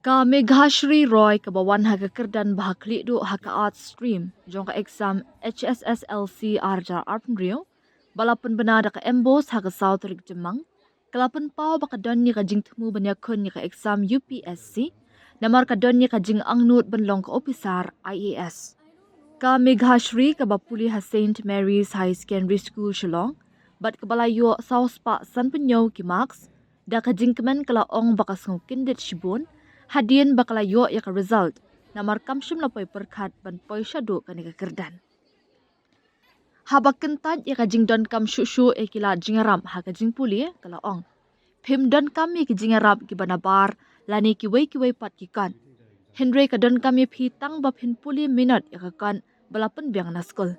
Ka Meghashree Roy kabawan haga kerdan bahakli du haka art stream jong ka eksam HSSLC arja arpn rio balapan benada ka embos haga south rig jemang kalapan pau baka donni ka jing temu banya kun ka eksam UPSC namar ka donni ka jing angnut benlong ka ophisar IAS ka Meghashree ka bapuli ha St Mary's High Secondary School Shillong bat kabalayo South Pa San Penyo ki Max da ka jing kemen kala ong baka sngkin det shibun Hadian bakla yo ya ka result na markam shim la poi perkhat ban poi shadu ka ni ka kerdan. Habak kentat ya ka jing don kam shu e kila jingaram ha ka jing puli kala ong. Pim don kam ki jingarap ki banabar lani ki wei pat ki kan. Henry ka don kam phi tang ba phin puli minute ya ka kan balapan biang na skol.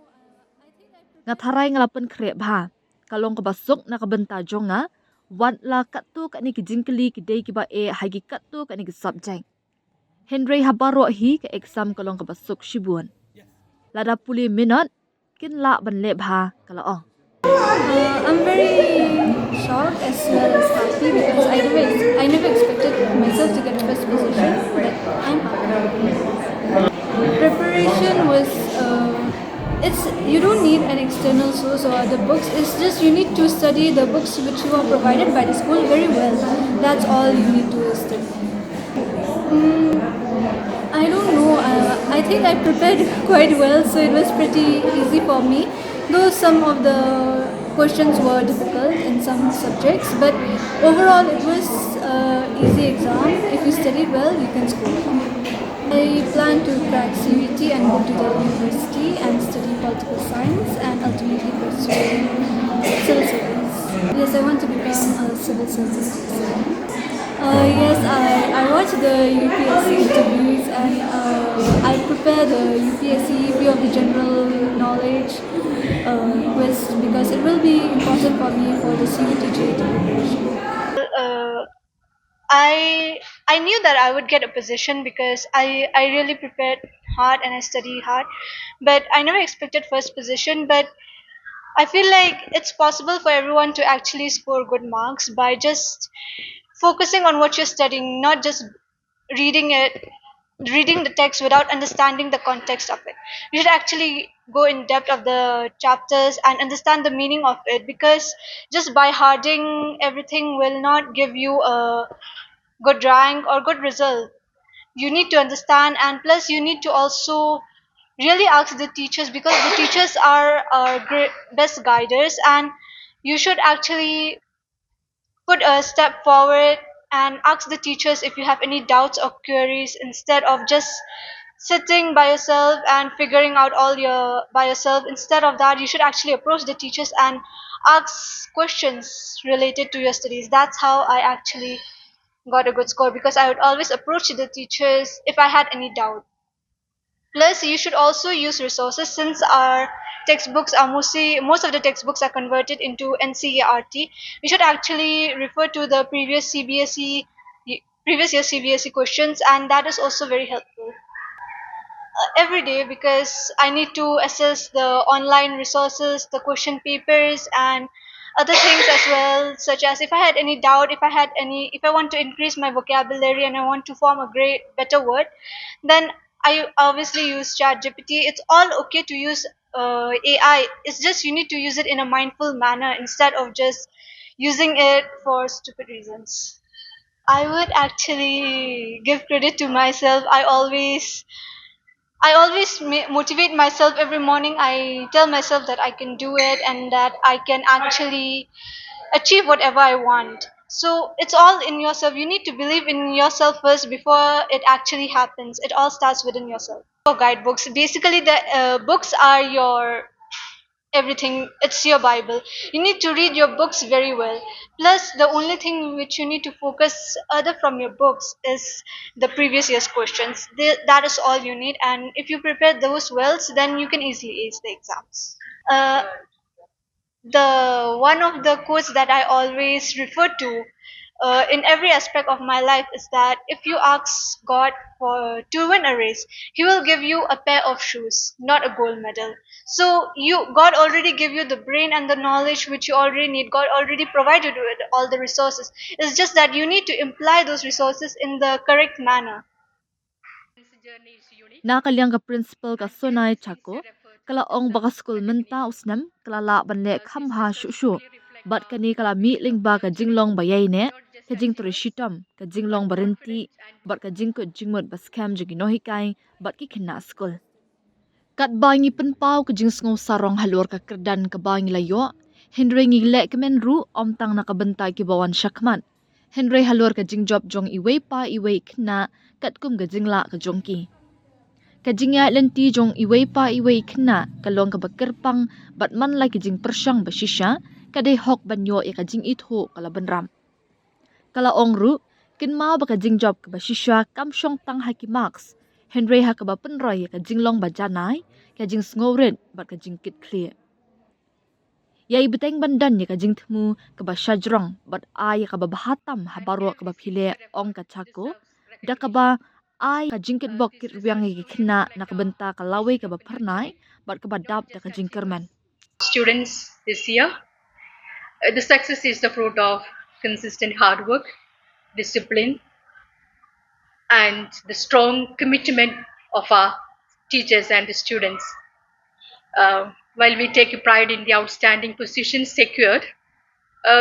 Ngatharai ngalapan kre bha kalong ka basuk na ka benta jonga wat la katu ka ni ki jingkeli ki dei ki ba e hagi katu ka ni ki subject. Henry habaro hi ke eksam kalong ka basuk shibuan. Lada puli minot kin la ban le bha kala ong. I'm very shocked as well as happy because I never expected myself to get first position, but I'm happy. Preparation was it's you don't need an external source or other books. It's just you need to study the books which you are provided by the school very well. That's all you need to study. I don't know. I think I prepared quite well, so it was pretty easy for me. Though some of the questions were difficult in some subjects, but overall it was easy exam. If you studied well, you can score. I plan to crack CVT and go to the university and study political science and ultimately pursue civil service. Yes, I want to become a civil service officer. Yes, I watch the UPSC interviews and I prepare the UPSC view of the general knowledge quiz because it will be important for me for the CVT preparation. Uh, I knew that I would get a position because I really prepared hard and I studied hard, but I never expected first position. But I feel like it's possible for everyone to actually score good marks by just focusing on what you're studying, not just reading it, reading the text without understanding the context of it. You should actually go in depth of the chapters and understand the meaning of it because just by harding everything will not give you a good rank or good result. You need to understand, and plus you need to also really ask the teachers because the teachers are our best guiders, and you should actually put a step forward and ask the teachers if you have any doubts or queries instead of just sitting by yourself and figuring out all your by yourself. Instead of that, you should actually approach the teachers and ask questions related to your studies. That's how I actually got a good score because I would always approach the teachers if I had any doubt. Plus, you should also use resources since our textbooks are most of the textbooks are converted into NCERT. We should actually refer to the previous year CBSE questions, and that is also very helpful every day because I need to assess the online resources, the question papers, and other things as well, such as if I had any doubt, if I want to increase my vocabulary and I want to form a great, better word, then I obviously use ChatGPT. It's all okay to use AI. It's just you need to use it in a mindful manner instead of just using it for stupid reasons. I would actually give credit to myself. I always motivate myself every morning. I tell myself that I can do it and that I can actually achieve whatever I want. So it's all in yourself. You need to believe in yourself first before it actually happens. It all starts within yourself. For guidebooks, basically the books are your everything. It's your Bible. You need to read your books very well. Plus, the only thing which you need to focus other from your books is the previous year's questions. That is all you need, and if you prepare those well, so then you can easily ace the exams. uh, the one of the quotes that I always refer to in every aspect of my life is that if you ask God for to win a race, He will give you a pair of shoes, not a gold medal. So God already give you the brain and the knowledge which you already need. God already provided you with all the resources. It's just that you need to imply those resources in the correct manner. Nakaliang ka principal ka sonai chako, kala ong baka school menta usnam, kala la banle khamha shushu, bat kani kala meeting ba ka jinglong bayay ne, ka jing turi shitam, ka jinglong barinti, bat ka jing ko jingmot ba scam jigi nohikai, bat ki kina school. Kat bangi penpau ka jing sngaw sarong halur ka kerdan ka bangi layo, Henry ngi le kemen ru om tang nakabentai ki bawan syakman. Henry halur ka jing job jong iwe pa iwe kena, kat kum ka jingla ka jongki. Kajingya lenti jong iway pa iway kena kalong kabakerpang bat man lai kajing persyang basisya kadai hok banyo ya kajing itho kalaban ram. Kala ongru kin mau ba kajing job kabasisya kamsyong tang haki marks Henry hakaba penroy ya kajing long bajanai kajing sngoren bat kajing kit clear. Ya ibeteng bandan ya kajing temu kabasajrong bat ay kababahatam habaro kabapile ong kachako da kaba ay kajingkit bok kit ruyang igi kena nakabenta kalawe kabapernai bat kabadap da kajingkerman. Students this year, the success is the fruit of consistent hard work, discipline, and the strong commitment of our teachers and the students. While we take pride in the outstanding positions secured,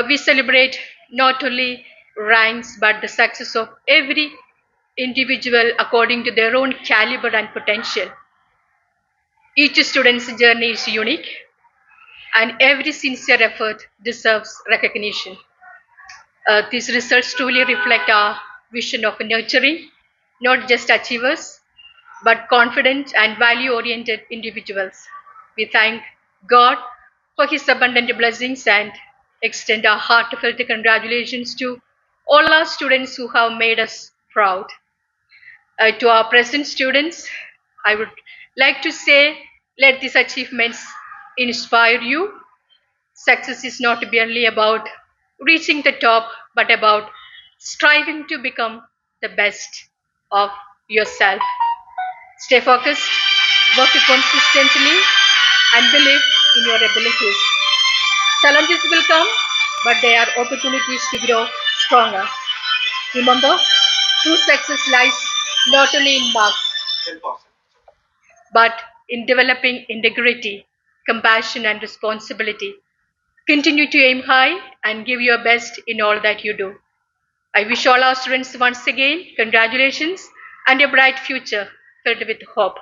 we celebrate not only ranks but the success of every individual according to their own caliber and potential. Each student's journey is unique, and every sincere effort deserves recognition. These results truly reflect our vision of nurturing not just achievers, but confident and value oriented individuals. We thank God for His abundant blessings and extend our heartfelt congratulations to all our students who have made us proud. To our present students, I would like to say, let these achievements inspire you. Success is not merely about reaching the top, but about striving to become the best of yourself. Stay focused, work consistently, and believe in your abilities. Challenges will come, but they are opportunities to grow stronger. Remember, true success lies not only in marks, but in developing integrity, compassion, and responsibility. Continue to aim high and give your best in all that you do. I wish all our students once again congratulations and a bright future filled with hope.